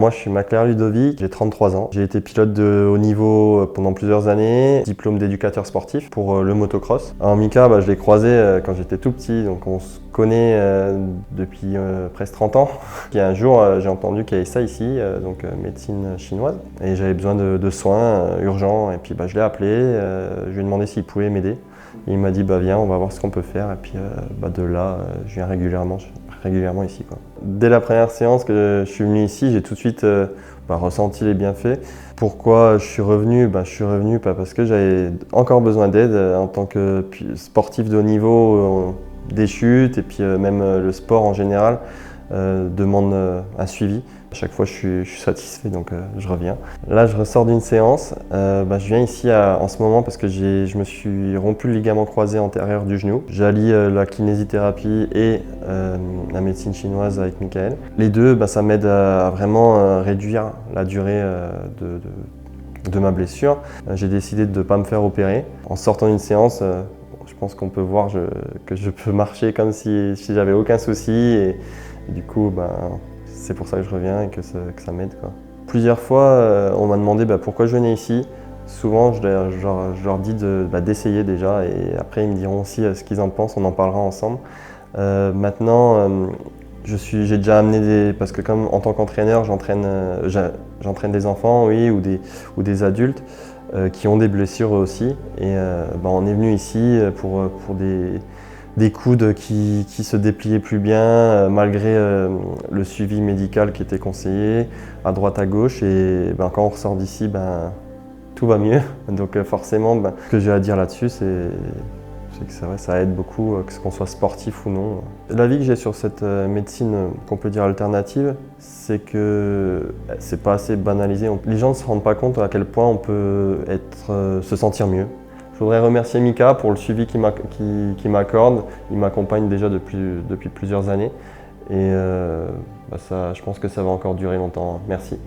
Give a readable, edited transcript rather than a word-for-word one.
Moi, je suis Macler Ludovic, j'ai 33 ans. J'ai été pilote de haut niveau pendant plusieurs années, diplôme d'éducateur sportif pour le motocross. Alors Mika, je l'ai croisé quand j'étais tout petit, donc on se connaît depuis presque 30 ans. Et un jour, j'ai entendu qu'il y avait ça ici, médecine chinoise, et j'avais besoin de soins urgents. Et puis je l'ai appelé, je lui ai demandé s'il pouvait m'aider. Il m'a dit viens, on va voir ce qu'on peut faire. Et puis de là, je viens régulièrement ici, quoi. Dès la première séance que je suis venu ici, j'ai tout de suite ressenti les bienfaits. Pourquoi je suis revenu? Je suis revenu pas parce que j'avais encore besoin d'aide en tant que sportif de haut niveau, des chutes et puis même le sport en général demande un suivi. À chaque fois, je suis satisfait, donc je reviens. Là, je ressors d'une séance. Je viens ici en ce moment parce que je me suis rompu le ligament croisé antérieur du genou. J'allie la kinésithérapie et la médecine chinoise avec Michael. Les deux, ça m'aide à vraiment réduire la durée de ma blessure. J'ai décidé de ne pas me faire opérer. En sortant d'une séance, je pense qu'on peut voir que je peux marcher comme si j'avais aucun souci. Et du coup, c'est pour ça que je reviens et que ça m'aide, quoi. Plusieurs fois, on m'a demandé pourquoi je venais ici. Souvent, je leur dis d'essayer déjà et après ils me diront aussi ce qu'ils en pensent, on en parlera ensemble. Maintenant, j'ai déjà amené parce que comme en tant qu'entraîneur, j'entraîne des enfants, oui, ou des adultes qui ont des blessures aussi. Et on est venu ici pour des coudes qui se dépliaient plus bien malgré le suivi médical qui était conseillé à droite à gauche. Et quand on ressort d'ici, tout va mieux. Donc forcément, ce que j'ai à dire là-dessus, c'est que c'est vrai, ça aide beaucoup, qu'on soit sportif ou non. L'avis que j'ai sur cette médecine qu'on peut dire alternative, c'est que c'est pas assez banalisé. Les gens ne se rendent pas compte à quel point on peut se sentir mieux. Je voudrais remercier Mika pour le suivi qu'il m'accorde. Il m'accompagne déjà depuis plusieurs années et je pense que ça va encore durer longtemps. Merci.